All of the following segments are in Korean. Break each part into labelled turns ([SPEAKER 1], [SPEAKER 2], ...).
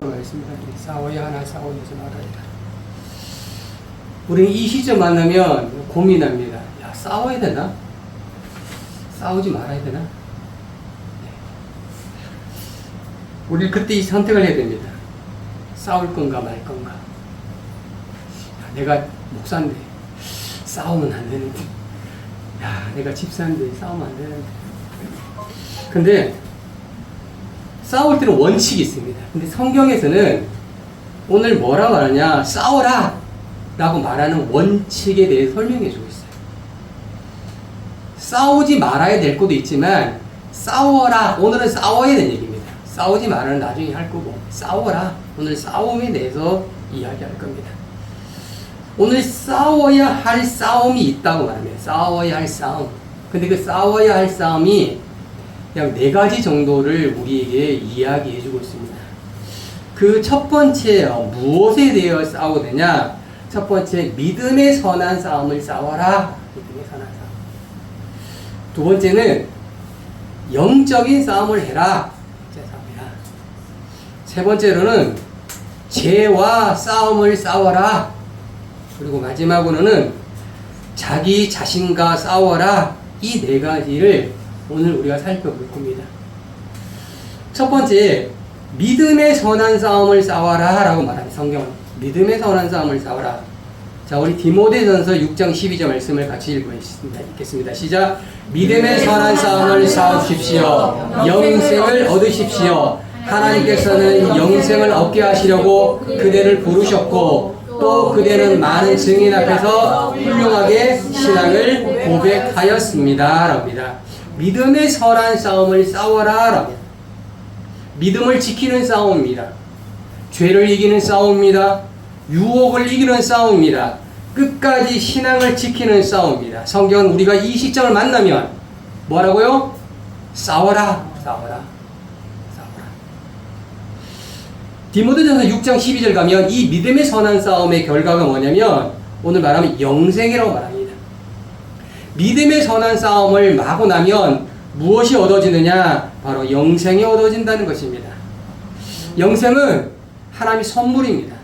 [SPEAKER 1] 말씀을 싸워야 하나 싸우지 말아야. 우리는 이 시점 만나면 고민합니다. 야, 싸워야 되나? 싸우지 말아야 되나? 우리 그때 이 선택을 해야 됩니다. 싸울 건가 말 건가. 야, 내가 목사인데 싸우면 안 되는데. 야, 내가 집사인데 싸우면 안 되는데. 근데 싸울 때는 원칙이 있습니다. 근데 성경에서는 오늘 뭐라고 하느냐, 싸워라 라고 말하는 원칙에 대해 설명해 주고 있어요. 싸우지 말아야 될 것도 있지만 싸워라, 오늘은 싸워야 되는 얘기입니다. 싸우지 말아는 나중에 할 거고, 싸워라, 오늘 싸움에 대해서 이야기할 겁니다. 오늘 싸워야 할 싸움이 있다고 말합니다. 싸워야 할 싸움. 근데 그 싸워야 할 싸움이 그냥 4가지 정도를 우리에게 이야기해 주고 있습니다. 그 첫 번째, 무엇에 대해 싸워야 되냐? 첫 번째, 믿음의 선한 싸움을 싸워라. 믿음의 선한 싸움. 두 번째는 영적인 싸움을 해라. 세 번째로는 죄와 싸움을 싸워라. 그리고 마지막으로는 자기 자신과 싸워라. 이 4가지를 오늘 우리가 살펴볼 겁니다. 첫 번째, 믿음의 선한 싸움을 싸워라 라고 말합니다. 성경은 믿음의 선한 싸움을 싸워라. 자, 우리 디모데전서 6장 12절 말씀을 같이 읽겠습니다. 시작. 믿음의 선한 싸움을 싸우십시오. 영생을 얻으십시오. 하나님께서는 영생을 얻게 하시려고 그대를 부르셨고 또 그대는 많은 증인 앞에서 훌륭하게 신앙을 고백하였습니다. 라고합니다. 믿음의 선한 싸움을 싸워라. 라고합니다. 믿음을 지키는 싸움입니다. 죄를 이기는 싸움입니다. 유혹을 이기는 싸움입니다. 끝까지 신앙을 지키는 싸움입니다. 성경은 우리가 이 시점을 만나면 뭐라고요? 싸워라. 싸워라. 디모데전서 6장 12절 가면 이 믿음의 선한 싸움의 결과가 뭐냐면 오늘 말하면 영생이라고 말합니다. 믿음의 선한 싸움을 하고 나면 무엇이 얻어지느냐? 바로 영생이 얻어진다는 것입니다. 영생은 하나님의 선물입니다.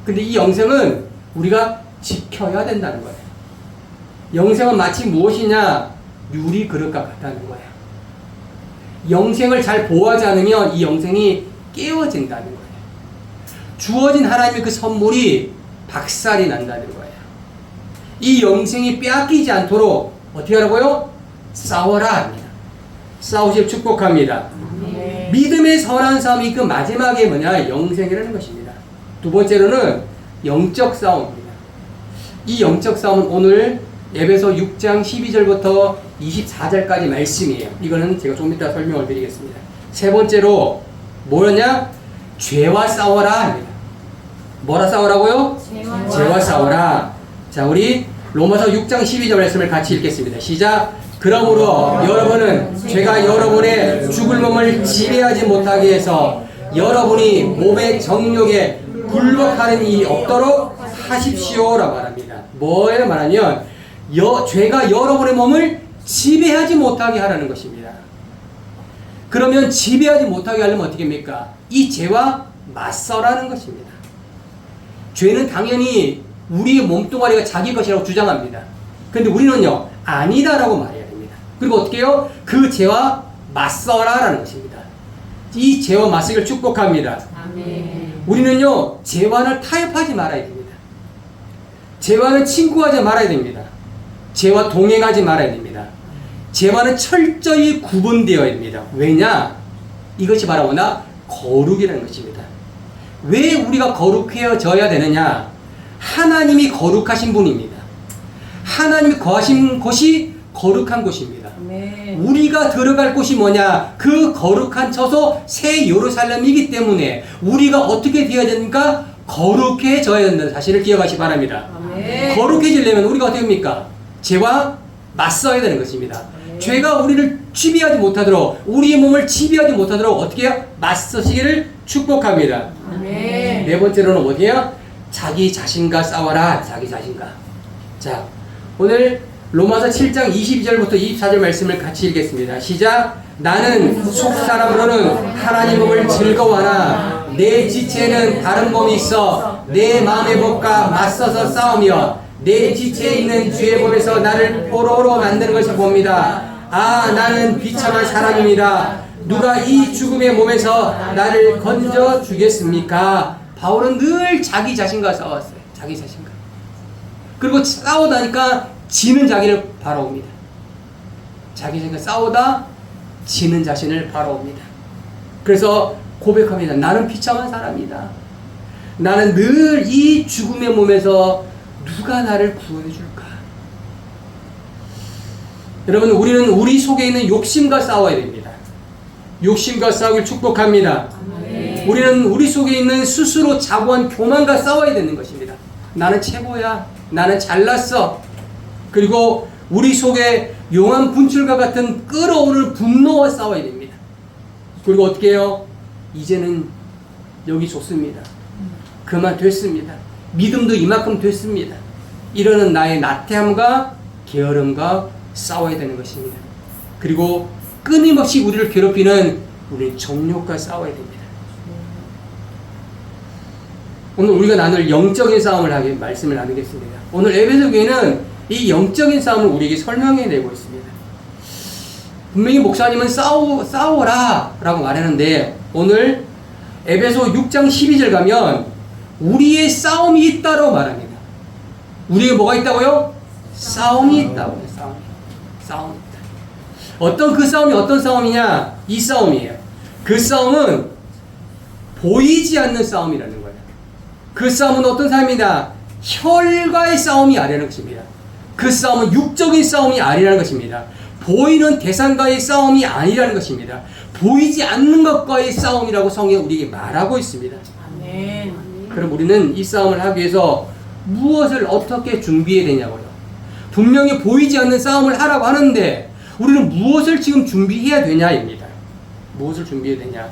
[SPEAKER 1] 근데 이 영생은 우리가 지켜야 된다는 거예요. 영생은 마치 무엇이냐? 유리 그릇과 같다는 거예요. 영생을 잘 보호하지 않으면 이 영생이 깨어진다는 거예요. 주어진 하나님의 그 선물이 박살이 난다는 거예요. 이 영생이 빼앗기지 않도록 어떻게 하라고요? 싸워라 합니다. 싸우실 축복합니다. 믿음의 선한 싸움이 그 마지막에 뭐냐? 영생이라는 것입니다. 두 번째로는 영적 싸움입니다. 이 영적 싸움은 오늘 에베소 6장 12절부터 24절까지 말씀이에요. 이거는 제가 좀 이따 설명을 드리겠습니다. 세 번째로 뭐냐? 죄와 싸워라 합니다. 뭐라 싸우라고요? 죄와 싸워라. 자, 우리 로마서 6장 12절 말씀을 같이 읽겠습니다. 시작. 그러므로 여러분은 죄가 여러분의 죽을 몸을 지배하지 못하게 해서 여러분이 몸의 정욕에 굴복하는 일이 없도록 하십시오라고 말합니다. 뭐에 말하면 죄가 여러분의 몸을 지배하지 못하게 하라는 것입니다. 그러면 지배하지 못하게 하려면 어떻게 합니까? 이 죄와 맞서라는 것입니다. 죄는 당연히 우리의 몸뚱아리가 자기 것이라고 주장합니다. 그런데 우리는요, 아니다라고 말해야 됩니다. 그리고 어떻게 해요? 그 죄와 맞서라라는 것입니다. 이 죄와 맞서기를 축복합니다. 아멘. 우리는요, 죄와는 타협하지 말아야 됩니다. 죄와는 친구하지 말아야 됩니다. 죄와 동행하지 말아야 됩니다. 죄와는 철저히 구분되어야 됩니다. 왜냐? 이것이 바로 뭐냐? 거룩이라는 것입니다. 왜 우리가 거룩해져야 되느냐? 하나님이 거룩하신 분입니다. 하나님이 거하신 곳이 거룩한 곳입니다. 네. 우리가 들어갈 곳이 뭐냐? 그 거룩한 처소 새 예루살렘이기 때문에 우리가 어떻게 되어야 됩니까? 거룩해져야 된다는 사실을 기억하시기 바랍니다. 네. 거룩해지려면 우리가 어떻게 합니까? 죄와 맞서야 되는 것입니다. 네. 죄가 우리를 지배하지 못하도록, 우리의 몸을 지배하지 못하도록 어떻게 해요? 맞서시기를 축복합니다. 네. 네 번째로는 어디야? 자기 자신과 싸워라. 자기 자신과. 자, 오늘 로마서 7장 22절부터 24절 말씀을 같이 읽겠습니다. 시작. 나는 속사람으로는 하나님 몸을 즐거워하나 내 지체는 다른 몸이 있어 내 마음의 법과 맞서서 싸우며 내 지체에 있는 주의 법에서 나를 포로로 만드는 것을 봅니다. 아, 나는 비참한 사람입니다. 누가 이 죽음의 몸에서 나를 건져 주겠습니까? 바울은 늘 자기 자신과 싸웠어요. 자기 자신과. 그리고 싸우다니까 지는 자기를 바라옵니다. 자기 자신과 싸우다 지는 자신을 바라옵니다. 그래서 고백합니다. 나는 비참한 사람이다. 나는 늘 이 죽음의 몸에서 누가 나를 구원해 줄까? 여러분, 우리는 우리 속에 있는 욕심과 싸워야 됩니다. 욕심과 싸우길 축복합니다. 우리는 우리 속에 있는 스스로 자고한 교만과 싸워야 되는 것입니다. 나는 최고야. 나는 잘났어. 그리고 우리 속에 용암 분출과 같은 끓어오르는 분노와 싸워야 됩니다. 그리고 어떻게 해요? 이제는 여기 좋습니다. 그만 됐습니다. 믿음도 이만큼 됐습니다. 이러는 나의 나태함과 게으름과 싸워야 되는 것입니다. 그리고 끊임없이 우리를 괴롭히는 우리 정욕과 싸워야 됩니다. 오늘 우리가 나눌 영적인 싸움을 말씀을 나누겠습니다. 오늘 에베소 교회는 이 영적인 싸움을 우리에게 설명해내고 있습니다. 분명히 목사님은 싸워라 라고 말하는데 오늘 에베소 6장 12절 가면 우리의 싸움이 있다고 말합니다. 우리에게 뭐가 있다고요? 싸움이 있다고요. 싸움이 있다. 어떤 그 싸움이 어떤 싸움이냐? 이 싸움이에요. 그 싸움은 보이지 않는 싸움이라는 거예요. 그 싸움은 어떤 싸움이다? 혈과의 싸움이 아니라는 것입니다. 그 싸움은 육적인 싸움이 아니라는 것입니다. 보이는 대상과의 싸움이 아니라는 것입니다. 보이지 않는 것과의 싸움이라고 성경이 우리에게 말하고 있습니다.
[SPEAKER 2] 아멘.
[SPEAKER 1] 그럼 우리는 이 싸움을 하기 위해서 무엇을 어떻게 준비해야 되냐고요. 분명히 보이지 않는 싸움을 하라고 하는데 우리는 무엇을 지금 준비해야 되냐입니다. 무엇을 준비해야 되냐.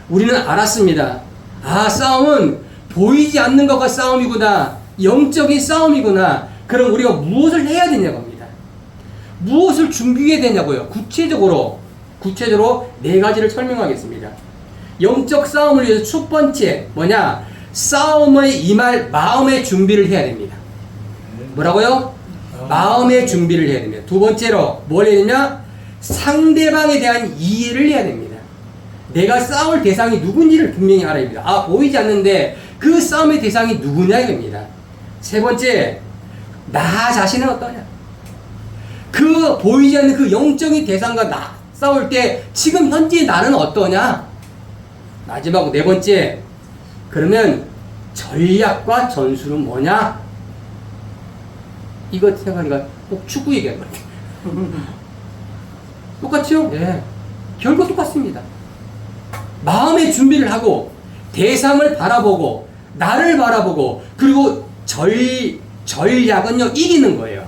[SPEAKER 1] 우리는 알았습니다. 아, 싸움은 보이지 않는 것과 싸움이구나. 영적인 싸움이구나. 그럼 우리가 무엇을 해야 되냐고 합니다. 무엇을 준비해야 되냐고요. 구체적으로 네 가지를 설명하겠습니다. 영적 싸움을 위해서 첫 번째 뭐냐? 싸움에 임할 마음의 준비를 해야 됩니다. 뭐라고요? 마음의 준비를 해야 됩니다. 두 번째로 뭘 해야 되냐? 상대방에 대한 이해를 해야 됩니다. 내가 싸울 대상이 누군지를 분명히 알아야 됩니다. 아, 보이지 않는데 그 싸움의 대상이 누구냐 이겁니다. 세 번째, 나 자신은 어떠냐? 그 보이지 않는 그 영적인 대상과 나 싸울 때 지금 현재 나는 어떠냐? 마지막 네 번째, 그러면 전략과 전술은 뭐냐? 이거 생각하니까 꼭 축구 얘기하는 것 같아요. 똑같죠? 예. 결국 똑같습니다. 마음의 준비를 하고 대상을 바라보고 나를 바라보고 그리고 전략은요 이기는 거예요.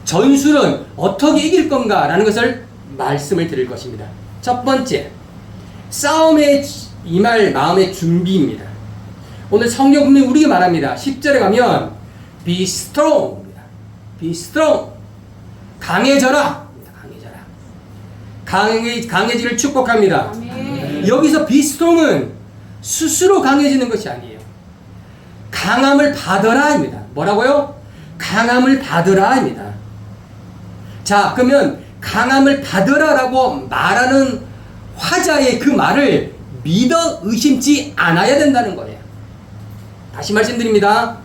[SPEAKER 1] 전술은 어떻게 이길 건가라는 것을 말씀을 드릴 것입니다. 첫 번째, 싸움에 임할 마음의 준비입니다. 오늘 성경 분명히 우리에게 말합니다. 10절에 가면 Be strong입니다. Be strong. 강해져라. 강해지기를 축복합니다.
[SPEAKER 2] 아멘.
[SPEAKER 1] 여기서 Be strong은 스스로 강해지는 것이 아니에요. 강함을 받으라입니다. 뭐라고요? 강함을 받으라입니다. 자, 그러면 강함을 받으라라고 말하는 화자의 그 말을 믿어 의심치 않아야 된다는 거예요. 다시 말씀드립니다.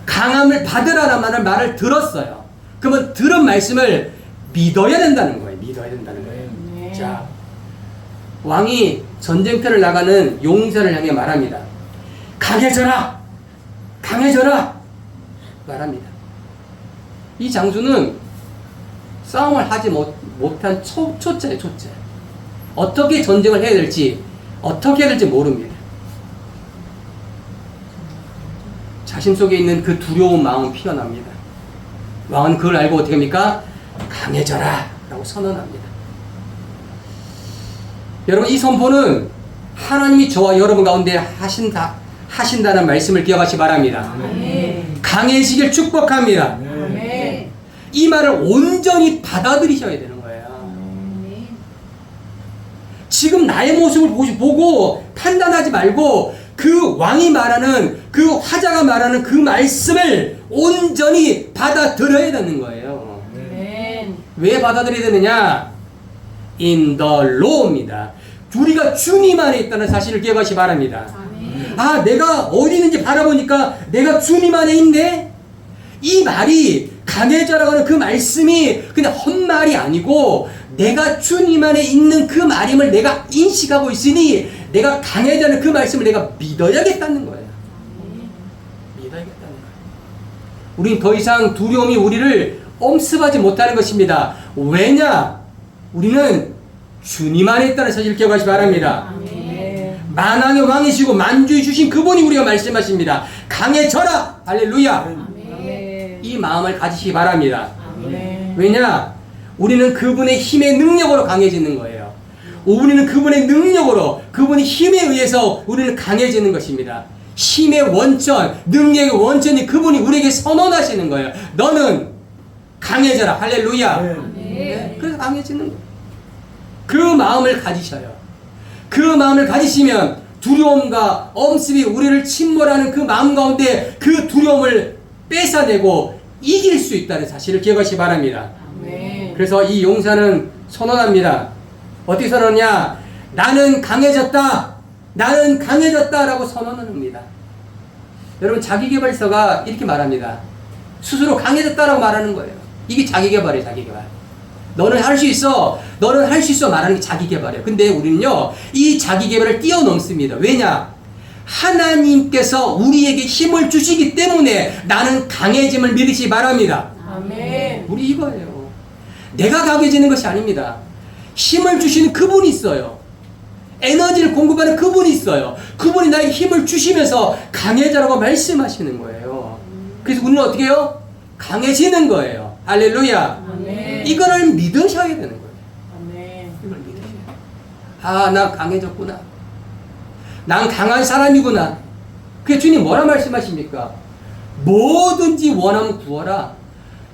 [SPEAKER 1] 강함을 받으라라는 말을 들었어요. 그러면 들은 말씀을 믿어야 된다는 거예요. 믿어야 된다는 거예요.
[SPEAKER 2] 네.
[SPEAKER 1] 자, 왕이 전쟁터를 나가는 용사를 향해 말합니다. 강해져라! 강해져라! 말합니다. 이 장수는 싸움을 하지 못한 초짜예요, 초짜. 어떻게 전쟁을 해야 될지, 어떻게 해야 될지 모릅니다. 자신 속에 있는 그 두려운 마음은 피어납니다. 왕은 그걸 알고 어떻게 합니까? 강해져라! 라고 선언합니다. 여러분, 이 선포는 하나님이 저와 여러분 가운데 하신다는 말씀을 기억하시 바랍니다.
[SPEAKER 2] 아멘.
[SPEAKER 1] 강해지길 축복합니다.
[SPEAKER 2] 아멘.
[SPEAKER 1] 이 말을 온전히 받아들이셔야 되는 거예요.
[SPEAKER 2] 아멘.
[SPEAKER 1] 지금 나의 모습을 보고 판단하지 말고 그 왕이 말하는 그 화자가 말하는 그 말씀을 온전히 받아들여야 되는 거예요.
[SPEAKER 2] 아멘.
[SPEAKER 1] 왜 받아들여야 되느냐? In the Lord입니다. 우리가 주님 안에 있다는 사실을 기억하시 바랍니다.
[SPEAKER 2] 아멘.
[SPEAKER 1] 아, 내가 어디 있는지 바라보니까 내가 주님 안에 있네? 이 말이 강해져라고 하는 그 말씀이 그냥 헛말이 아니고 내가 주님 안에 있는 그 말임을 내가 인식하고 있으니 내가 강해져는 그 말씀을 내가 믿어야겠다는 거예요. 믿어야겠다는 거예요. 우린 더 이상 두려움이 우리를 엄습하지 못하는 것입니다. 왜냐? 우리는 주님 안에 있다는 사실을 기억하시 바랍니다.
[SPEAKER 2] 아멘.
[SPEAKER 1] 만왕의 왕이시고 만주의 주신 그분이 우리가 말씀하십니다. 강해져라! 할렐루야!
[SPEAKER 2] 아멘.
[SPEAKER 1] 이 마음을 가지시기 바랍니다.
[SPEAKER 2] 아멘.
[SPEAKER 1] 왜냐? 우리는 그분의 힘의 능력으로 강해지는 거예요. 우리는 그분의 능력으로, 그분의 힘에 의해서 우리는 강해지는 것입니다. 힘의 원천, 능력의 원천이 그분이 우리에게 선언하시는 거예요. 너는 강해져라. 할렐루야. 네, 그래서 강해지는 거예요. 그 마음을 가지셔요. 그 마음을 가지시면 두려움과 엄습이 우리를 침몰하는 그 마음 가운데 그 두려움을 뺏어내고 이길 수 있다는 사실을 기억하시기 바랍니다.
[SPEAKER 2] 아멘.
[SPEAKER 1] 그래서 이 용사는 선언합니다. 어떻게 선언하냐? 나는 강해졌다. 나는 강해졌다라고 선언을 합니다. 여러분, 자기계발서가 이렇게 말합니다. 스스로 강해졌다라고 말하는 거예요. 이게 자기계발이에요, 자기계발. 너는 할 수 있어. 너는 할 수 있어. 말하는 게 자기계발이에요. 근데 우리는요, 이 자기계발을 뛰어넘습니다. 왜냐? 하나님께서 우리에게 힘을 주시기 때문에 나는 강해짐을 믿으시기 바랍니다.
[SPEAKER 2] 아멘.
[SPEAKER 1] 우리 이거예요. 내가 강해지는 것이 아닙니다. 힘을 주시는 그분이 있어요. 에너지를 공급하는 그분이 있어요. 그분이 나에게 힘을 주시면서 강해져라고 말씀하시는 거예요. 그래서 우리는 어떻게 해요? 강해지는 거예요. 할렐루야.
[SPEAKER 2] 아멘.
[SPEAKER 1] 이거를 믿으셔야 되는 거예요.
[SPEAKER 2] 아멘.
[SPEAKER 1] 이걸 믿으셔야 돼요. 아, 나 강해졌구나. 난 강한 사람이구나. 그게 주님 뭐라 말씀하십니까? 뭐든지 원하면 구하라.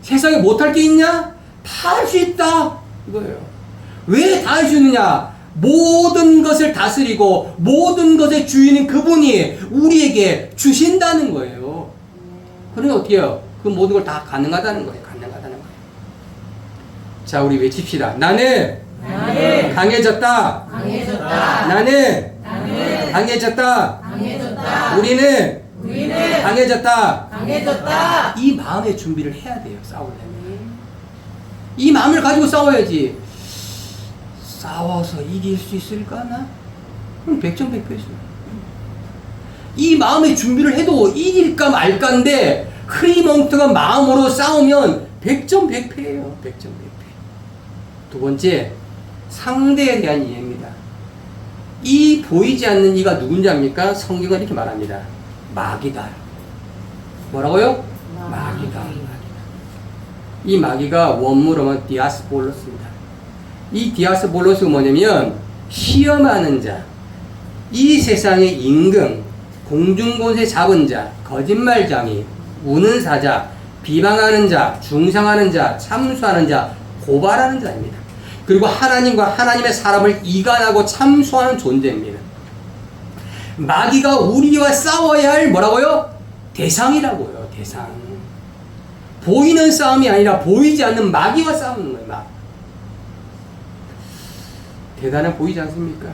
[SPEAKER 1] 세상에 못할 게 있냐? 다 할 수 있다. 이거예요. 왜 다 할 수 있느냐? 모든 것을 다스리고 모든 것의 주인인 그분이 우리에게 주신다는 거예요. 그러니 어떻게 해요? 그 모든 걸 다 가능하다는 거예요. 가능하다는 거예요. 자, 우리 외칩시다. 나는 강해졌다.
[SPEAKER 2] 강해졌다.
[SPEAKER 1] 나는
[SPEAKER 2] 나는
[SPEAKER 1] 강해졌다.
[SPEAKER 2] 강해졌다.
[SPEAKER 1] 우리는
[SPEAKER 2] 우리는
[SPEAKER 1] 강해졌다.
[SPEAKER 2] 강해졌다.
[SPEAKER 1] 이 마음의 준비를 해야 돼요. 싸우려면. 이 마음을 가지고 싸워야지. 싸워서 이길 수 있을까나? 그럼 백전백패죠. 이 마음의 준비를 해도 이길까 말까인데 흐리멍텅한 마음으로 싸우면 백전백패예요. 백전백패. 두 번째, 상대에 대한 이해입니다. 이 보이지 않는 이가 누군지 압니까? 성경은 이렇게 말합니다. 마귀다. 뭐라고요? 마귀다. 이 마귀가 원문으로는 디아스폴로스입니다. 이 디아스폴로스가 뭐냐면 시험하는 자, 이 세상의 임금, 공중권세 잡은 자, 거짓말장이, 우는 사자, 비방하는 자, 중상하는 자, 참수하는 자, 고발하는 자입니다. 그리고 하나님과 하나님의 사람을 이간하고 참수하는 존재입니다. 마귀가 우리와 싸워야 할 뭐라고요? 대상이라고요. 대상. 보이는 싸움이 아니라 보이지 않는 마귀와 싸우는 거예요. 막. 대단해 보이지 않습니까?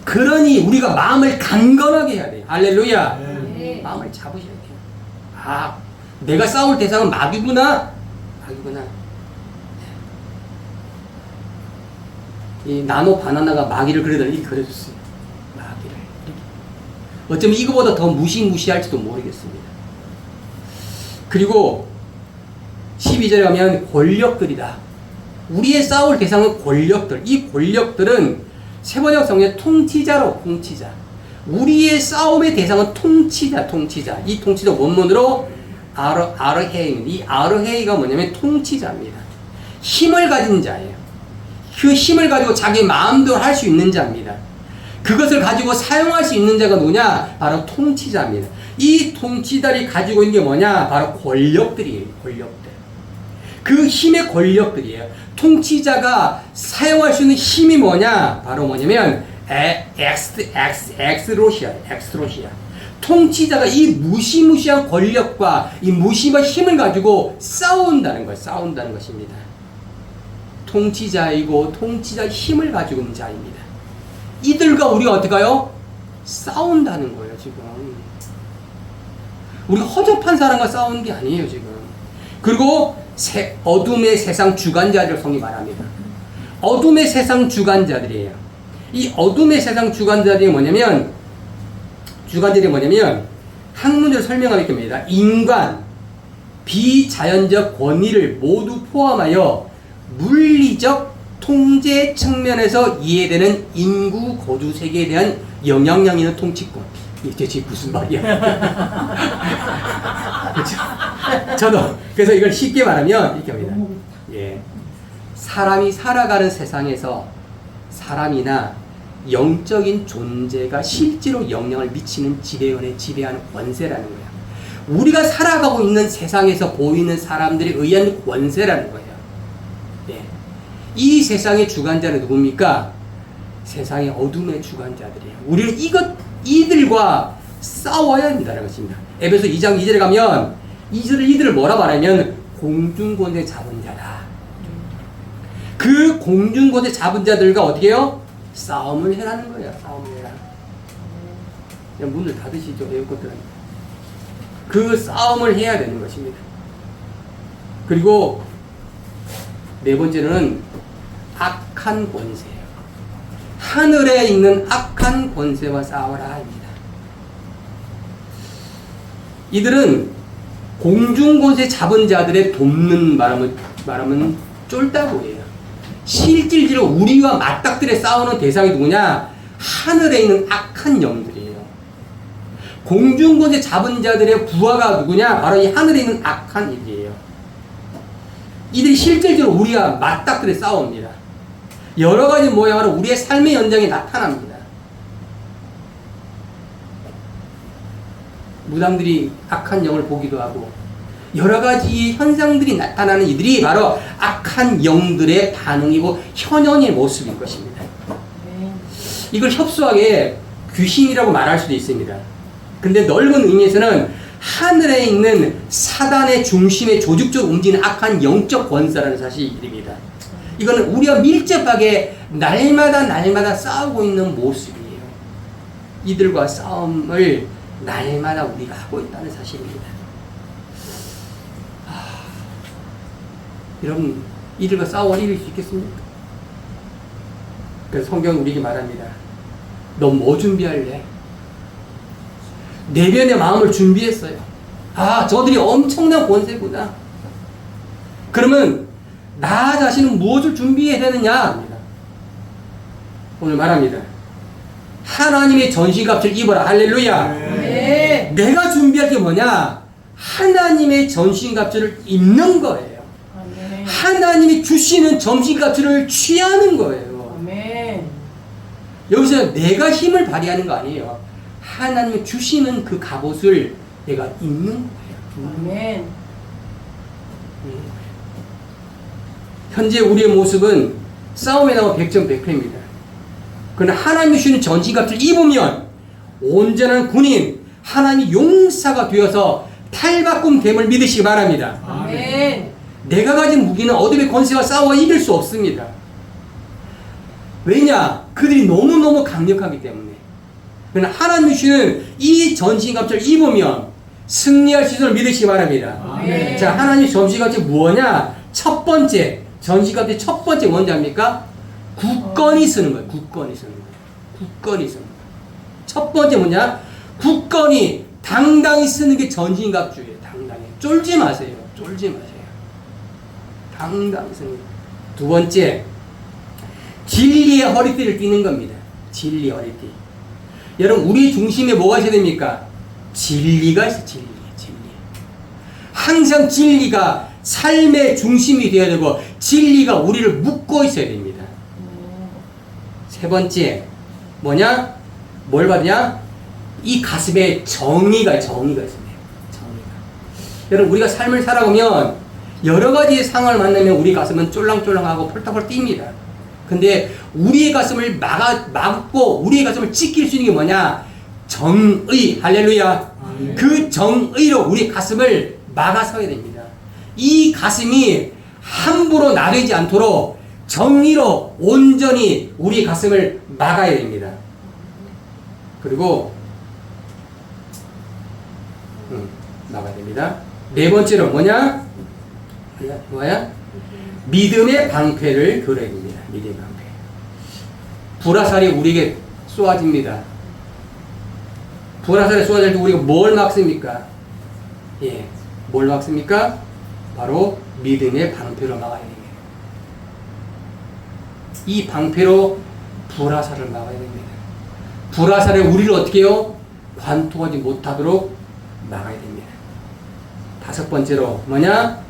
[SPEAKER 1] 그러니 우리가 마음을 강건하게 해야 돼요. 할렐루야.
[SPEAKER 2] 네.
[SPEAKER 1] 마음을 잡으셔야 돼요. 아, 내가 싸울 대상은 마귀구나. 마귀구나. 이 나노 바나나가 마귀를 그려다 이렇게 그려줬어요. 마귀를 이렇게. 어쩌면 이거보다 더 무시무시할지도 모르겠습니다. 그리고 12절에 가면 권력들이다. 우리의 싸울 대상은 권력들. 이 권력들은 세번역 성경의 통치자로 통치자. 우리의 싸움의 대상은 통치자, 통치자. 이 통치자 원문으로 아르헤이. 이 아르헤이가 뭐냐면 통치자입니다. 힘을 가진 자예요. 그 힘을 가지고 자기 마음대로 할 수 있는 자입니다. 그것을 가지고 사용할 수 있는 자가 누구냐? 바로 통치자입니다. 이 통치자들이 가지고 있는 게 뭐냐? 바로 권력들이에요. 권력들. 그 힘의 권력들이에요. 통치자가 사용할 수 있는 힘이 뭐냐? 바로 뭐냐면 엑스로시아. 통치자가 이 무시무시한 권력과 이 무시무시한 힘을 가지고 싸운다는 것입니다. 통치자이고 통치자의 힘을 가지고 있는 자입니다. 이들과 우리가 어떡해요? 싸운다는 거예요, 지금. 우리가 허접한 사람과 싸우는 게 아니에요, 지금. 그리고 어둠의 세상 주관자들을 성이 말합니다. 어둠의 세상 주관자들이에요. 이 어둠의 세상 주관자들이 뭐냐면 학문적으로 설명하면 이렇게입니다. 인간, 비자연적 권위를 모두 포함하여 물리적 통제 측면에서 이해되는 인구 거주 세계에 대한 영향력 있는 통치권. 이게 지금 무슨 말이야? 그렇죠? 저도 그래서 이걸 쉽게 말하면 이렇게 합니다. 예, 사람이 살아가는 세상에서 사람이나 영적인 존재가 실제로 영향을 미치는 지배하는 권세라는 거예요. 우리가 살아가고 있는 세상에서 보이는 사람들에 의한 권세라는 거예요. 예. 이 세상의 주관자는 누굽니까? 세상의 어둠의 주관자들이에요. 우리는 이들과 싸워야 한다는 것입니다. 에베소 2장 2절에 가면 이들을 뭐라 말하면 공중권세 잡은 자다. 그 공중권세 잡은 자들과 어떻게 해요? 싸움을 해라는 거야. 싸움을 해라. 그냥 문을 닫으시죠. 에어컨들은. 그 싸움을 해야 되는 것입니다. 그리고 네 번째는 악한 권세예요. 하늘에 있는 악한 권세와 싸워라 합니다. 이들은 공중권세 잡은 자들의 돕는 말하면 쫄다고 해요. 실질적으로 우리와 맞닥뜨려 싸우는 대상이 누구냐? 하늘에 있는 악한 영들이에요. 공중권세 잡은 자들의 부하가 누구냐? 바로 이 하늘에 있는 악한 일이에요. 이들이 실질적으로 우리와 맞닥뜨려 싸웁니다. 여러 가지 모양으로 우리의 삶의 현장에 나타납니다. 무당들이 악한 영을 보기도 하고 여러 가지 현상들이 나타나는 이들이 바로 악한 영들의 반응이고 현현의 모습인 것입니다. 이걸 협소하게 귀신이라고 말할 수도 있습니다. 근데 넓은 의미에서는 하늘에 있는 사단의 중심에 조직적으로 움직이는 악한 영적 권세라는 사실입니다. 이거는 우리와 밀접하게 날마다 싸우고 있는 모습이에요. 이들과 싸움을 날마다 우리가 하고 있다는 사실입니다. 여러분, 이들과 싸워 이길 수 있겠습니까? 그래서 성경은 우리에게 말합니다. 너 뭐 준비할래? 내면의 마음을 준비했어요. 아, 저들이 엄청난 권세구나. 그러면 나 자신은 무엇을 준비해야 되느냐? 합니다. 오늘 말합니다. 하나님의 전신갑주를 입어라. 할렐루야.
[SPEAKER 2] 네.
[SPEAKER 1] 내가 준비할 게 뭐냐? 하나님의 전신갑주를 입는 거예요.
[SPEAKER 2] 아멘.
[SPEAKER 1] 하나님이 주시는 전신갑주를 취하는 거예요.
[SPEAKER 2] 아멘.
[SPEAKER 1] 여기서 내가 힘을 발휘하는 거 아니에요. 하나님이 주시는 그 갑옷을 내가 입는 거예요.
[SPEAKER 2] 아멘.
[SPEAKER 1] 현재 우리의 모습은 싸움에 나와 100점 100패입니다. 그러나 하나님이 주시는 전신갑주를 입으면 온전한 군인, 하나님의 용사가 되어서 탈바꿈됨을 믿으시기 바랍니다.
[SPEAKER 2] 아멘.
[SPEAKER 1] 내가 가진 무기는 어둠의 권세와 싸워 이길 수 없습니다. 왜냐? 그들이 너무너무 강력하기 때문에. 그러나 하나님이 주시는 이 전신갑주를 입으면 승리할 수 있음을 믿으시기 바랍니다.
[SPEAKER 2] 아멘.
[SPEAKER 1] 자, 하나님의 전신갑주 뭐냐? 첫 번째, 전신갑주의 첫 번째 뭔지 압니까? 굳건히 쓰는 거예요. 굳건히 쓰는 거예요. 굳건히 쓰는 거예요. 첫 번째 뭐냐? 굳건히 당당히 쓰는 게 전신갑주예요. 당당히. 쫄지 마세요. 쫄지 마세요. 당당히 쓰는 거예요. 두 번째, 진리의 허리띠를 띠는 겁니다. 진리의 허리띠. 여러분, 우리 중심에 뭐가 있어야 됩니까? 진리가 있어요. 진리. 항상 진리가 삶의 중심이 되어야 되고 진리가 우리를 묶고 있어야 됩니다. 세 번째, 뭐냐? 뭘 받냐? 이 가슴에 정의가 있습니다. 정의가. 여러분, 우리가 삶을 살아보면 여러 가지의 상황을 만나면 우리 가슴은 쫄랑쫄랑하고 폴딱폴딱 뜁니다. 근데 우리의 가슴을 막고 우리의 가슴을 지킬 수 있는 게 뭐냐? 정의. 할렐루야. 그 정의로 우리 가슴을 막아서야 됩니다. 이 가슴이 함부로 나대지 않도록 정의로 온전히 우리 가슴을 막아야 됩니다. 그리고 막아야 됩니다. 네 번째로 뭐냐? 믿음의 방패를 걸어야 됩니다. 믿음의 방패. 불화살이 우리에게 쏘아집니다. 불화살이 쏘아질 때 우리가 뭘 막습니까? 예, 뭘 막습니까? 바로 믿음의 방패로 막아야 됩니다. 이 방패로 불화살을 막아야 됩니다. 불화살에 우리를 어떻게 해요? 관통하지 못하도록 막아야 됩니다. 다섯 번째로 뭐냐?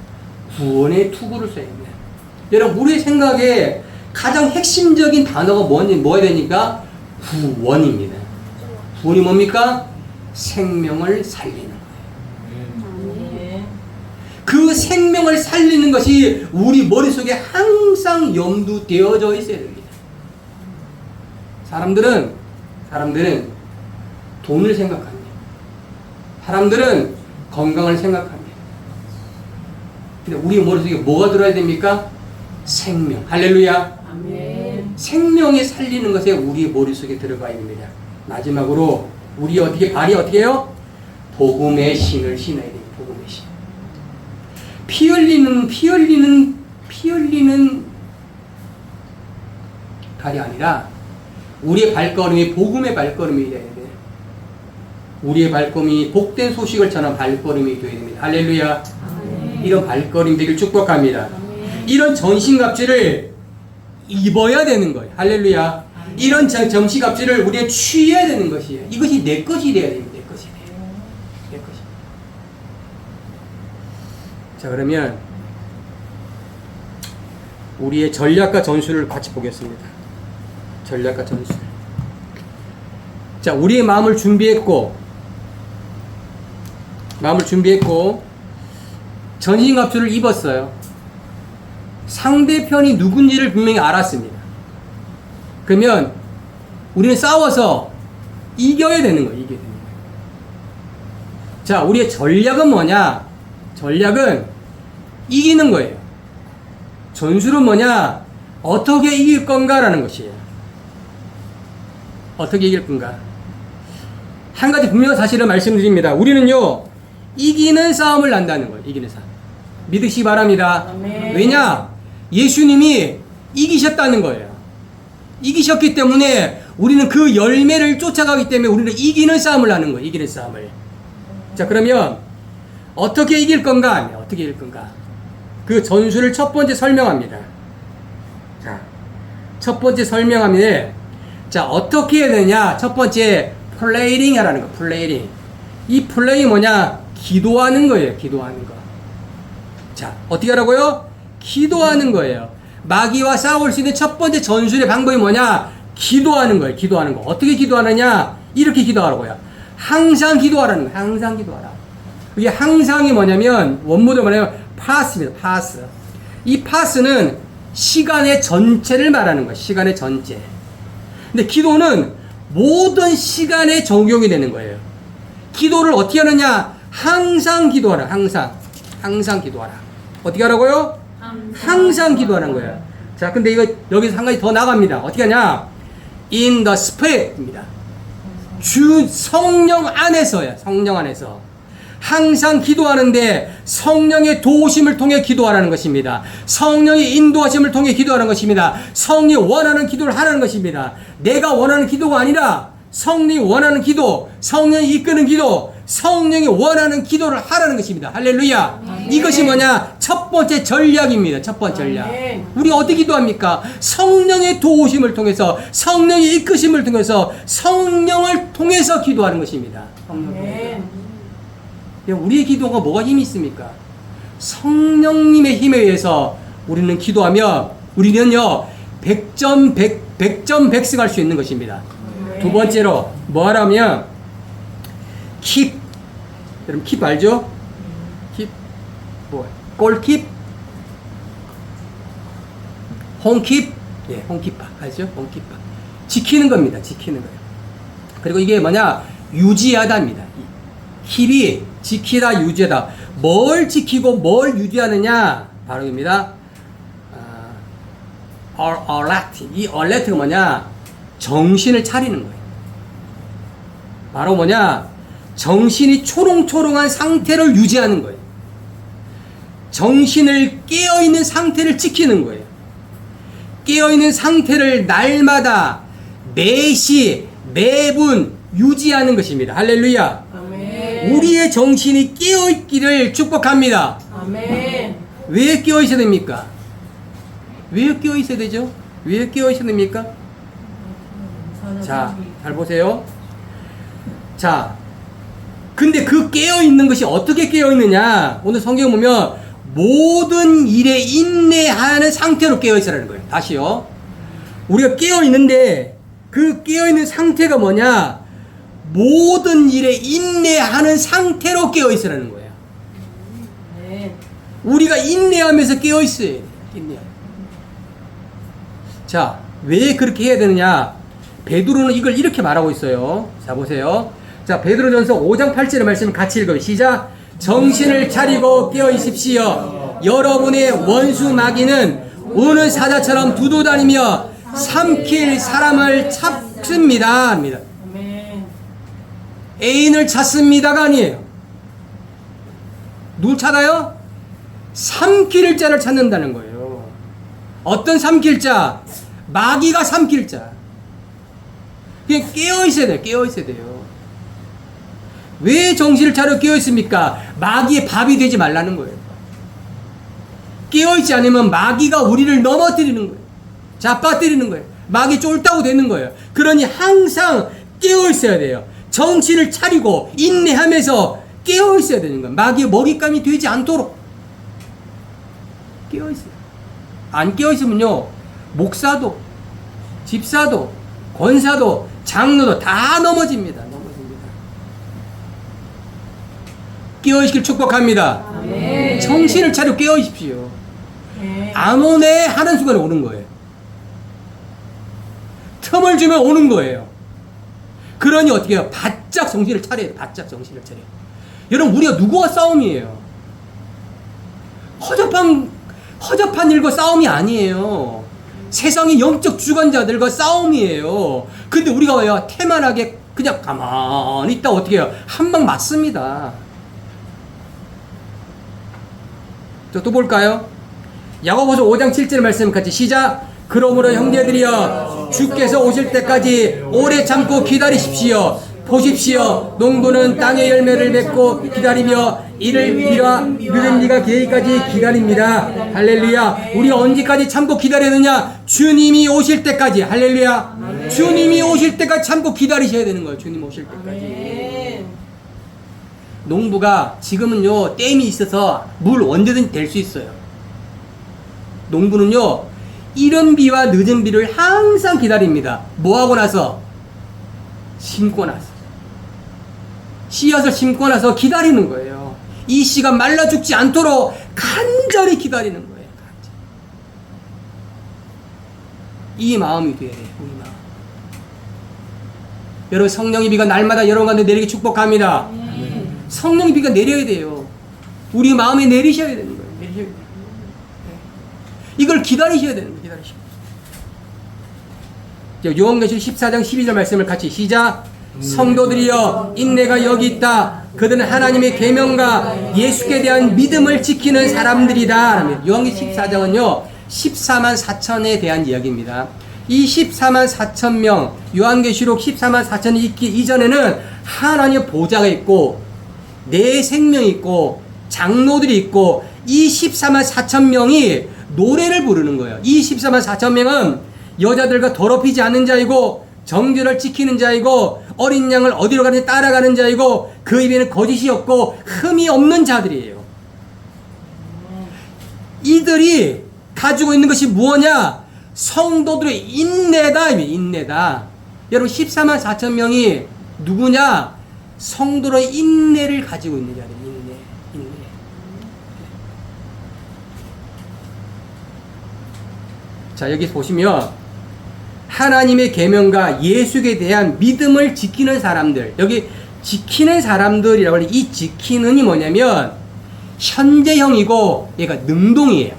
[SPEAKER 1] 구원의 투구를 써야 됩니다. 여러분, 우리의 생각에 가장 핵심적인 단어가 뭐야 되니까? 구원입니다. 구원이 뭡니까? 생명을 살리는 거예요. 그 생명을 살리는 것이 우리 머릿속에 항상 염두되어져 있어야 됩니다. 사람들은 돈을 생각합니다. 사람들은 건강을 생각합니다. 근데 우리 머릿속에 뭐가 들어야 됩니까? 생명. 할렐루야.
[SPEAKER 2] 아멘.
[SPEAKER 1] 생명이 살리는 것에 우리 머릿속에 들어가야 됩니다. 마지막으로 우리 발이 어떻게 해요? 복음의 신을 신어야 돼요. 복음의 신. 피 흘리는 발이 아니라 우리의 발걸음이 복음의 발걸음이 되어야 돼요. 우리의 발걸음이 복된 소식을 전한 발걸음이 되어야 됩니다. 할렐루야. 이런 발걸음 되길 축복합니다. 이런 전신갑주를 입어야 되는 거예요. 할렐루야. 이런 전신갑주를 우리가 취해야 되는 것이에요. 이것이 내 것이 되어야 됩니다. 내 것이 돼요. 내 것이. 자, 그러면 우리의 전략과 전술을 같이 보겠습니다. 전략과 전술. 자, 우리의 마음을 준비했고 전신갑주를 입었어요. 상대편이 누군지를 분명히 알았습니다. 그러면 우리는 싸워서 이겨야 되는 거예요. 자, 우리의 전략은 뭐냐? 전략은 이기는 거예요. 전술은 뭐냐? 어떻게 이길 건가라는 것이에요. 어떻게 이길 건가? 한 가지 분명한 사실을 말씀드립니다. 우리는요, 이기는 싸움을 난다는 거예요. 이기는 싸움. 믿으시기 바랍니다.
[SPEAKER 2] 아멘.
[SPEAKER 1] 왜냐? 예수님이 이기셨다는 거예요. 이기셨기 때문에 우리는 그 열매를 쫓아가기 때문에 우리는 이기는 싸움을 하는 거예요. 이기는 싸움을. 자, 그러면 어떻게 이길 건가? 어떻게 이길 건가? 그 전술을 첫 번째 설명합니다. 자, 첫 번째 설명하면, 자, 어떻게 해야 되냐? 첫 번째, 플레이링 하라는 거. 플레이링. 이 플레이 뭐냐? 기도하는 거예요. 기도하는 거. 자, 어떻게 하라고요? 기도하는 거예요. 마귀와 싸울 수 있는 첫 번째 전술의 방법이 뭐냐? 기도하는 거예요. 기도하는 거. 어떻게 기도하느냐? 이렇게 기도하라고요. 항상 기도하라는 거예요. 항상 기도하라. 이게 항상이 뭐냐면, 원문으로 뭐냐면, 파스입니다. 파스. 이 파스는 시간의 전체를 말하는 거예요. 시간의 전체. 근데 기도는 모든 시간에 적용이 되는 거예요. 기도를 어떻게 하느냐? 항상 기도하라. 항상 기도하라. 어떻게 하라고요? 항상 기도하는 거예요. 자, 근데 이거 여기서 한 가지 더 나갑니다. 어떻게 하냐? In the Spirit입니다. 주 성령 안에서요. 성령 안에서. 항상 기도하는데 성령의 도우심을 통해 기도하라는 것입니다. 성령의 인도하심을 통해 기도하는 것입니다. 성령이 원하는 기도를 하라는 것입니다. 내가 원하는 기도가 아니라 성령이 원하는 기도, 성령이 이끄는 기도, 성령이 원하는 기도를 하라는 것입니다. 할렐루야.
[SPEAKER 2] 아멘.
[SPEAKER 1] 이것이 뭐냐? 첫 번째 전략입니다. 첫 번째 전략.
[SPEAKER 2] 아멘.
[SPEAKER 1] 우리가 어떻게 기도합니까? 성령의 도우심을 통해서, 성령의 이끄심을 통해서, 성령을 통해서 기도하는 것입니다.
[SPEAKER 2] 아멘.
[SPEAKER 1] 우리의 기도가 뭐가 힘이 있습니까? 성령님의 힘에 의해서 우리는 기도하며 우리는요 100점 100승 할 수 있는 것입니다. 두 번째로 뭐 하라면 keep. 여러분 keep 알죠? keep 뭐 골킵 홈킵, 예, 홈키파. 아시죠? 홈키파. 지키는 겁니다. 지키는 거예요. 그리고 이게 뭐냐? 유지하다입니다. 킵이 지키다, 유지하다. 뭘 지키고 뭘 유지하느냐? 바로 입니다. alert. 이 alert가 뭐냐? 정신을 차리는 거예요. 바로 뭐냐? 정신이 초롱초롱한 상태를 유지하는 거예요. 정신을 깨어있는 상태를 지키는 거예요. 깨어있는 상태를 날마다 매시 매분 유지하는 것입니다. 할렐루야.
[SPEAKER 2] 아멘.
[SPEAKER 1] 우리의 정신이 깨어있기를 축복합니다.
[SPEAKER 2] 아멘.
[SPEAKER 1] 왜 깨어있어야 됩니까? 왜 깨어있어야 되죠? 왜 깨어있어야 됩니까? 자, 잘 보세요. 자, 근데 그 깨어있는 것이 어떻게 깨어있느냐? 오늘 성경 보면 모든 일에 인내하는 상태로 깨어있으라는 거예요. 다시요. 우리가 깨어있는데 그 깨어있는 상태가 뭐냐? 모든 일에 인내하는 상태로 깨어있으라는 거예요.
[SPEAKER 2] 네.
[SPEAKER 1] 우리가 인내하면서 깨어있어야 돼요. 인내. 자, 왜 그렇게 해야 되느냐? 베드로는 이걸 이렇게 말하고 있어요. 자, 보세요. 자, 베드로전서 5장 8절의 말씀을 같이 읽어요. 시작. 정신을 차리고 깨어있십시오. 여러분의 원수 마귀는 우는 사자처럼 두루다니며 삼킬 사람을 찾습니다. 합니다.
[SPEAKER 2] 아멘.
[SPEAKER 1] 애인을 찾습니다가 아니에요. 누굴 찾아요? 삼킬 자를 찾는다는 거예요. 어떤 삼킬 자? 마귀가 삼킬 자. 그냥 깨어있어야 돼요. 깨어있어야 돼요. 왜 정신을 차려 깨어있습니까? 마귀의 밥이 되지 말라는 거예요. 깨어있지 않으면 마귀가 우리를 넘어뜨리는 거예요. 잡아뜨리는 거예요. 마귀 쫄다고 되는 거예요. 그러니 항상 깨어있어야 돼요. 정신을 차리고 인내하면서 깨어있어야 되는 거예요. 마귀의 먹잇감이 되지 않도록 깨어있어요. 안 깨어있으면요, 목사도 집사도 권사도 장로도 다 넘어집니다. 깨어있길 축복합니다.
[SPEAKER 2] 아멘.
[SPEAKER 1] 정신을 차려 깨어있십시오.
[SPEAKER 2] 네.
[SPEAKER 1] 안 오네 하는 순간에 오는 거예요. 틈을 주면 오는 거예요. 그러니 어떻게 해요? 바짝 정신을 차려야 돼요. 바짝 정신을 차려요. 여러분, 우리가 누구와 싸움이에요? 허접한 일과 싸움이 아니에요. 세상의 영적 주관자들과 싸움이에요. 근데 우리가 왜요? 태만하게 그냥 가만히 있다 어떻게 해요? 한 방 맞습니다. 또 볼까요? 야고보서 5장 7절 말씀 같이 시작. 그러므로 형제들이여 주께서 오실 때까지 오래 참고 기다리십시오. 보십시오. 농부는 땅의 열매를 맺고 기다리며 이를 빌어 믿은 이가 계기까지 기다립니다. 할렐루야. 우리가 언제까지 참고 기다려야 되냐? 주님이 오실 때까지. 할렐루야. 주님이 오실 때까지 참고 기다리셔야 되는 거예요. 주님 오실 때까지.
[SPEAKER 2] 아멘.
[SPEAKER 1] 농부가 지금은요, 댐이 있어서 물 언제든지 될 수 있어요. 농부는요, 이른 비와 늦은 비를 항상 기다립니다. 뭐 하고 나서? 심고 나서. 씨앗을 심고 나서 기다리는 거예요. 이 씨가 말라 죽지 않도록 간절히 기다리는 거예요. 간절히. 이 마음이 돼야 돼요. 이 마음. 여러분, 성령의 비가 날마다 여러분 가운데 내리기 축복합니다. 성령의 비가 내려야 돼요. 우리 마음에 내리셔야 되는 거예요. 내리셔야 돼요. 이걸 기다리셔야 되는 거예요. 기다리셔야 돼요. 요한계시록 14장 12절 말씀을 같이 시작. 성도들이여 인내가 여기 있다. 그들은 하나님의 계명과 예수께 대한 믿음을 지키는 사람들이다. 요한계시록 14장은요 14만 4천에 대한 이야기입니다. 이 14만 4천 명, 요한계시록 14만 4천이 있기 이전에는 하나님의 보좌가 있고 내 생명이 있고 장로들이 있고 이 14만 4천 명이 노래를 부르는 거예요. 이 14만 4천 명은 여자들과 더럽히지 않는 자이고 정죄를 지키는 자이고 어린 양을 어디로 가든지 따라가는 자이고 그 입에는 거짓이 없고 흠이 없는 자들이에요. 이들이 가지고 있는 것이 무엇이냐? 성도들의 인내다. 인내다. 여러분 14만 4천 명이 누구냐? 성도의 인내를 가지고 있는 자들. 인내. 자, 여기 보시면 하나님의 계명과 예수에 대한 믿음을 지키는 사람들, 여기 지키는 사람들이라고 하는 이 지키는이 뭐냐면 현재형이고 얘가 능동이에요.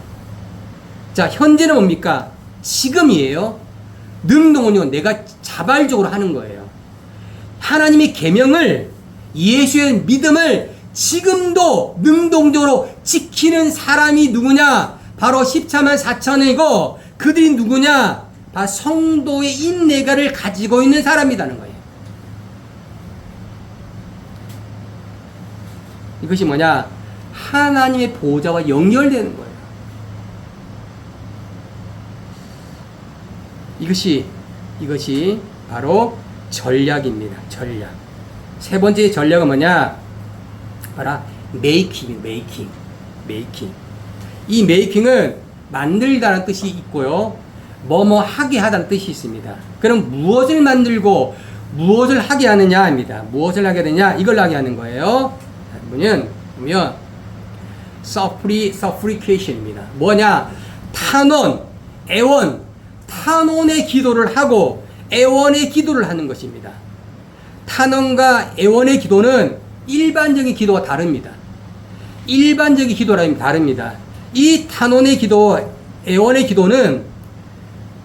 [SPEAKER 1] 자, 현재는 뭡니까? 지금이에요. 능동은요, 내가 자발적으로 하는 거예요. 하나님의 계명을, 예수의 믿음을 지금도 능동적으로 지키는 사람이 누구냐? 바로 14만 4천이고 그들이 누구냐? 바로 성도의 인내가를 가지고 있는 사람이라는 거예요. 이것이 뭐냐? 하나님의 보좌와 연결되는 거예요. 이것이 바로 전략입니다. 전략. 세 번째 전략은 뭐냐? 바로 메이킹. 이 메이킹은 만들다는 뜻이 있고요. 뭐뭐 하게 하다는 뜻이 있습니다. 그럼 무엇을 만들고 무엇을 하게 하느냐입니다. 무엇을 하게 되냐? 이걸 하게 하는 거예요. 보면 supplication입니다. 뭐냐? 탄원, 애원, 탄원의 기도를 하고 애원의 기도를 하는 것입니다. 탄원과 애원의 기도는 일반적인 기도와 다릅니다. 일반적인 기도라면 다릅니다. 이 탄원의 기도, 애원의 기도는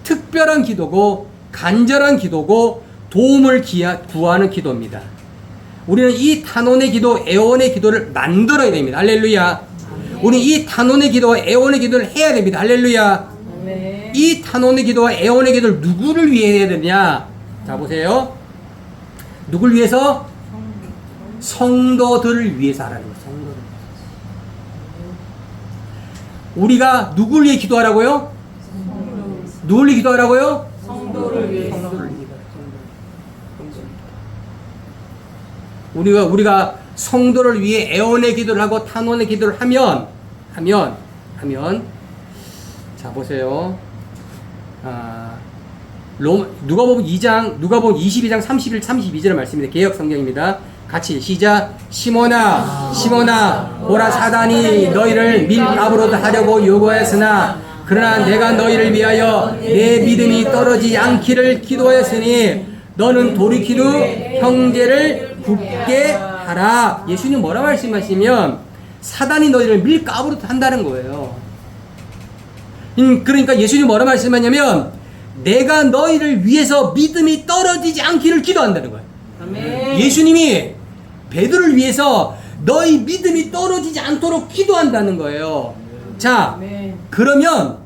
[SPEAKER 1] 특별한 기도고 간절한 기도고 도움을 구하는 기도입니다. 우리는 이 탄원의 기도, 애원의 기도를 만들어야 됩니다. 할렐루야. 우리는 이 탄원의 기도와 애원의 기도를 해야 됩니다. 할렐루야.
[SPEAKER 2] 아멘.
[SPEAKER 1] 이 탄원의 기도와 애원의 기도를 누구를 위해 해야 되느냐? 자, 보세요. 누굴 위해서? 성도들을 위해서 하라는 거예요. 성도들. 우리가 누굴 위해 기도하라고요? 누굴 위해 기도하라고요?
[SPEAKER 2] 성도를 위해서.
[SPEAKER 1] 우리가 성도를 위해 애원의 기도를 하고 탄원의 기도를 하면 자, 보세요. 누가복음 22장 31, 32절 말씀입니다. 개역 성경입니다. 같이 시작. 시몬아 보라, 사단이 너희를 밀가부로 하려고 요구하였으나 그러나 내가 너희를 위하여 내 믿음이 떨어지지 않기를 기도하였으니 너는 돌이킨 후 형제를 굳게 하라. 예수님 뭐라 말씀하시면 사단이 너희를 밀가부로 한다는 거예요. 그러니까 예수님 뭐라 말씀하냐면 내가 너희를 위해서 믿음이 떨어지지 않기를 기도한다는 거예요.
[SPEAKER 2] 아멘.
[SPEAKER 1] 예수님이 베드로를 위해서 너희 믿음이 떨어지지 않도록 기도한다는 거예요. 자,
[SPEAKER 2] 아멘.
[SPEAKER 1] 그러면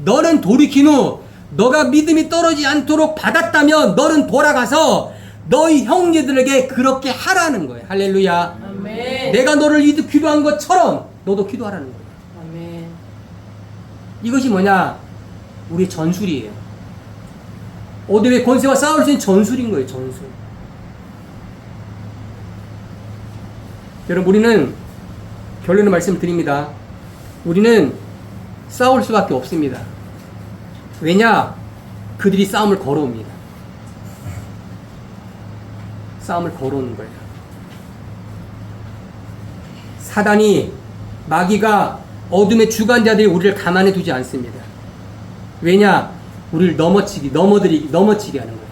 [SPEAKER 1] 너는 돌이킨 후 너가 믿음이 떨어지지 않도록 받았다면 너는 돌아가서 너희 형제들에게 그렇게 하라는 거예요. 할렐루야.
[SPEAKER 2] 아멘.
[SPEAKER 1] 내가 너를 기도한 것처럼 너도 기도하라는 거예요.
[SPEAKER 2] 아멘.
[SPEAKER 1] 이것이 뭐냐? 우리의 전술이에요. 어둠의 권세와 싸울 수 있는 전술인 거예요. 전술. 여러분, 우리는 결론의 말씀을 드립니다. 우리는 싸울 수밖에 없습니다. 왜냐? 그들이 싸움을 걸어옵니다. 싸움을 걸어오는 거예요. 사단이, 마귀가, 어둠의 주관자들이 우리를 가만히 두지 않습니다. 왜냐? 우리를 넘어지게 하는 거예요.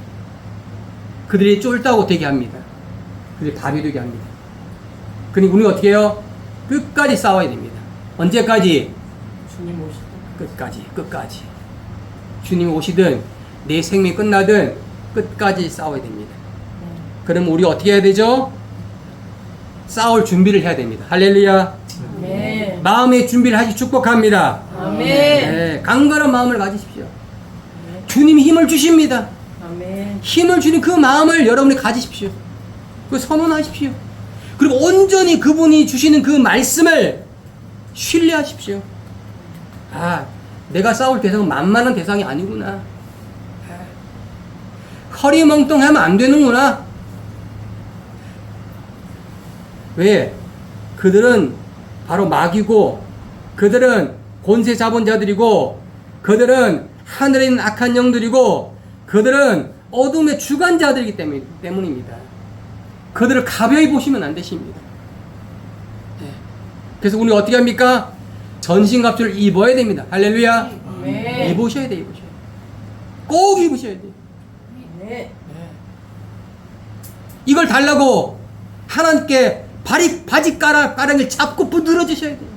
[SPEAKER 1] 그들이 쫄다고 되게 합니다. 그들이 답이 되게 합니다. 그러니 우리가 어떻게 해요? 끝까지 싸워야 됩니다. 언제까지?
[SPEAKER 2] 주님 오실 때.
[SPEAKER 1] 끝까지. 주님이 오시든 내 생명이 끝나든 끝까지 싸워야 됩니다. 그럼 우리 어떻게 해야 되죠? 싸울 준비를 해야 됩니다. 할렐루야.
[SPEAKER 2] 아멘.
[SPEAKER 1] 마음의 준비를 하시 축복합니다.
[SPEAKER 2] 아멘.
[SPEAKER 1] 네, 강건한 마음을 가지십시오. 주님이 힘을 주십니다.
[SPEAKER 2] 아멘.
[SPEAKER 1] 힘을 주는 그 마음을 여러분이 가지십시오. 그 선언하십시오. 그리고 온전히 그분이 주시는 그 말씀을 신뢰하십시오. 아, 내가 싸울 대상은 만만한 대상이 아니구나. 허리멍텅하면 안 되는구나. 왜? 그들은 바로 마귀고, 그들은 권세 자본자들이고, 그들은 하늘에 있는 악한 영들이고, 그들은 어둠의 주관자들이기 때문입니다. 그들을 가벼이 보시면 안 되십니다. 그래서 우리 어떻게 합니까? 전신갑주를 입어야 됩니다. 할렐루야.
[SPEAKER 2] 아멘.
[SPEAKER 1] 입으셔야 돼, 입으셔야 돼. 꼭 입으셔야 돼.
[SPEAKER 2] 네.
[SPEAKER 1] 이걸 달라고 하나님께 바지 가랑이를 잡고 부드러지셔야 돼요.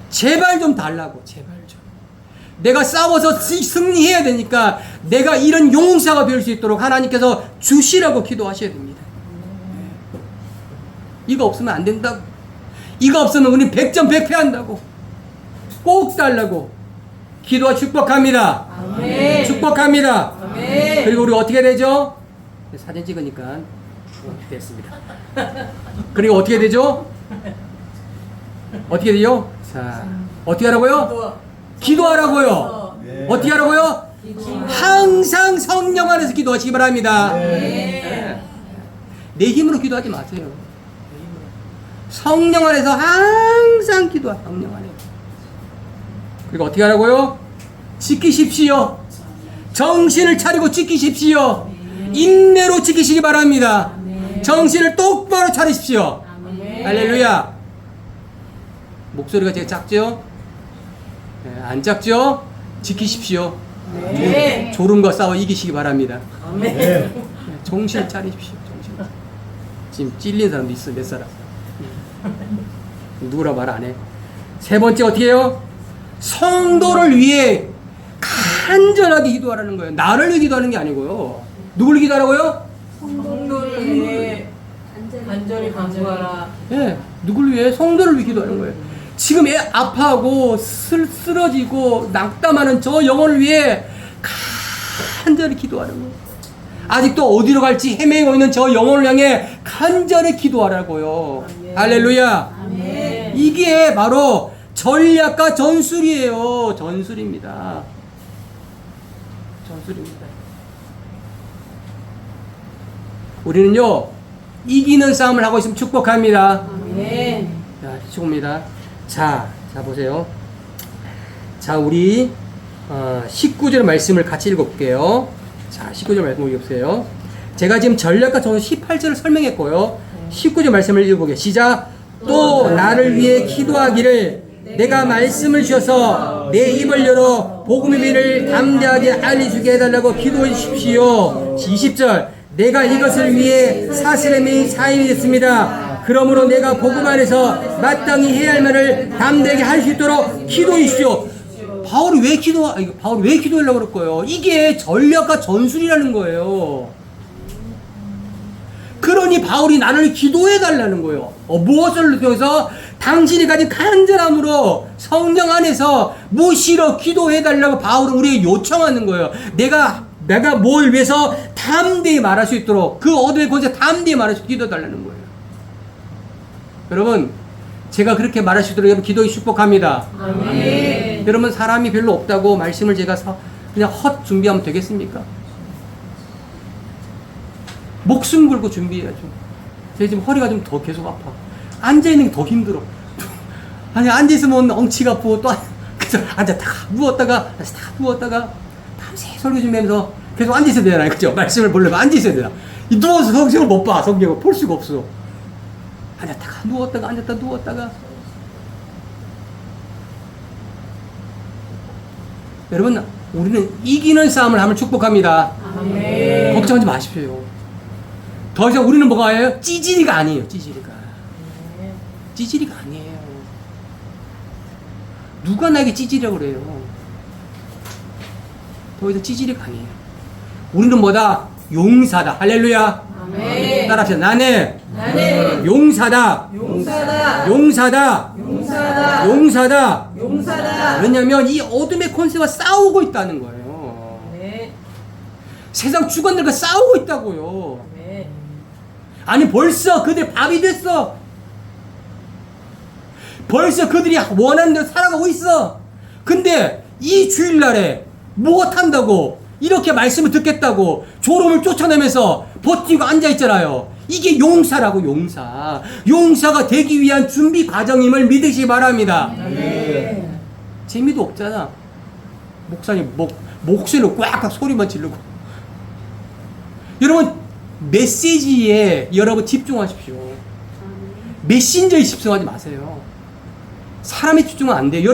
[SPEAKER 1] 제발 좀 달라고, 제발 좀. 내가 싸워서 승리해야 되니까 내가 이런 용사가 될 수 있도록 하나님께서 주시라고 기도하셔야 됩니다. 이거 없으면 안 된다고. 이거 없으면 우리는 100점 100패 한다고. 꼭 달라고 기도와 축복합니다.
[SPEAKER 2] 아멘.
[SPEAKER 1] 축복합니다.
[SPEAKER 2] 아멘.
[SPEAKER 1] 그리고 우리 어떻게 되죠? 사진 찍으니까 됐습니다. 그리고 어떻게 되죠? 어떻게 돼요? 자, 어떻게 하라고요? 기도하라고요.
[SPEAKER 3] 네.
[SPEAKER 1] 어떻게 하라고요? 항상 성령 안에서 기도하시기 바랍니다.
[SPEAKER 2] 네.
[SPEAKER 1] 내 힘으로 기도하지 마세요. 성령 안에서 항상 기도하세요. 성령 안에. 그리고 어떻게 하라고요? 지키십시오. 정신을 차리고 지키십시오. 인내로 지키시기 바랍니다. 정신을 똑바로 차리십시오. 할렐루야. 목소리가 제가 작죠? 네, 안 작죠? 지키십시오.
[SPEAKER 2] 네.
[SPEAKER 1] 졸음과 싸워 이기시기 바랍니다.
[SPEAKER 2] 아멘.
[SPEAKER 3] 네.
[SPEAKER 1] 정신 차리십시오. 정신. 지금 찔린 사람도 있어, 몇 사람. 누구라 말 안 해. 세 번째 어떻게 해요? 성도를 위해 간절하게 기도하라는 거예요. 나를 위해 기도하는 게 아니고요. 누굴 기도하라고요?
[SPEAKER 2] 성도를 위해 간절히 간구하라.
[SPEAKER 1] 예, 누굴 위해? 성도를 위해 기도하는 거예요. 지금 애 아파하고 쓰러지고 낙담하는 저 영혼을 위해 간절히 기도하는 거예요. 아직도 어디로 갈지 헤매고 있는 저 영혼을 향해 간절히 기도하라고요.
[SPEAKER 2] 아멘.
[SPEAKER 1] 할렐루야.
[SPEAKER 2] 아멘.
[SPEAKER 1] 이게 바로 전략과 전술이에요. 전술입니다. 전술입니다. 우리는요, 이기는 싸움을 하고 있으면 축복합니다.
[SPEAKER 2] 아멘.
[SPEAKER 1] 자, 축복입니다. 자, 보세요. 자, 우리 19절 말씀을 같이 읽어볼게요. 자, 19절 말씀 읽어보세요. 제가 지금 전략과 전술 18절을 설명했고요. 19절 말씀을 읽어보게. 시작. 또 나를 위해 기도하기를 내가 말씀을 주셔서 내 입을 열어 복음의 비를 담대하게 알려주게 해달라고 기도해 주십시오. 20절. 내가 이것을 위해 사슬의 사인이 됐습니다. 그러므로 내가 복음 안에서 마땅히 해야 할 말을 담대하게 할 수 있도록 기도해 주십시오. 바울이 왜 기도하려고 그럴 거예요? 이게 전략과 전술이라는 거예요. 그러니 바울이 나를 기도해 달라는 거예요. 무엇을 통해서? 당신이 가진 간절함으로 성령 안에서 무시로 기도해 달라고 바울은 우리에게 요청하는 거예요. 내가 뭘 위해서 담대히 말할 수 있도록, 그 어둠의 곳에 담대히 말할 수 있도록 기도해 달라는 거예요. 여러분, 제가 그렇게 말할 수 있도록 여러분 기도에 축복합니다.
[SPEAKER 2] 아멘.
[SPEAKER 1] 여러분, 사람이 별로 없다고 말씀을 제가 그냥 헛 준비하면 되겠습니까? 목숨 걸고 준비해야죠. 제가 지금 허리가 좀 더 계속 아파. 앉아있는 게 더 힘들어. 아니, 앉아있으면 엉치가 아프고 또, 그래서 앉았다가, 누웠다가, 다시 다 누웠다가, 밤새 설교 준비하면서 계속 앉아있어야 되잖아요. 그죠? 말씀을 보려면 앉아있어야 되나. 누워서 성경을 못 봐. 성경을 볼 수가 없어. 앉았다가, 누웠다가, 앉았다가, 누웠다가. 여러분, 우리는 이기는 싸움을 하면 축복합니다.
[SPEAKER 2] 아멘.
[SPEAKER 1] 걱정하지 마십시오. 더 이상 우리는 뭐가 아니에요? 찌질이가 아니에요. 찌질이가 아니에요. 누가 나에게 찌질이라고 그래요? 더 이상 찌질이가 아니에요. 우리는 뭐다? 용사다. 할렐루야.
[SPEAKER 2] 아멘.
[SPEAKER 1] 따라합시다. 나는 용사다.
[SPEAKER 2] 용사다.
[SPEAKER 1] 용사다.
[SPEAKER 2] 용사다.
[SPEAKER 1] 용사다.
[SPEAKER 2] 용사다.
[SPEAKER 1] 왜냐면 이 어둠의 권세와 싸우고 있다는 거예요.
[SPEAKER 2] 네.
[SPEAKER 1] 세상 주관들과 싸우고 있다고요.
[SPEAKER 2] 네.
[SPEAKER 1] 아니, 벌써 그들 밥이 됐어. 벌써 그들이 원하는 대로 살아가고 있어. 근데 이 주일날에 무엇한다고 이렇게 말씀을 듣겠다고 졸음을 쫓아내면서 버티고 앉아있잖아요. 이게 용사라고. 용사가 되기 위한 준비 과정임을 믿으시기 바랍니다.
[SPEAKER 2] 네.
[SPEAKER 1] 재미도 없잖아. 목사님 목소리로 꽉꽉 소리만 지르고. 여러분, 메시지에 여러분 집중하십시오. 메신저에 집중하지 마세요. 사람이 집중은 안 돼요.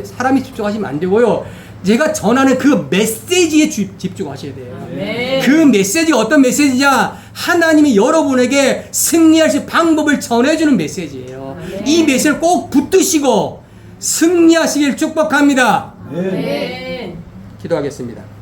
[SPEAKER 1] 사람이 집중하시면 안 되고요. 제가 전하는 그 메시지에 집중하셔야 돼요.
[SPEAKER 2] 네.
[SPEAKER 1] 그 메시지가 어떤 메시지냐? 하나님이 여러분에게 승리할 수 있는 방법을 전해주는 메시지예요.
[SPEAKER 2] 네.
[SPEAKER 1] 이 메시지를 꼭 붙드시고 승리하시길 축복합니다.
[SPEAKER 2] 네.
[SPEAKER 1] 기도하겠습니다.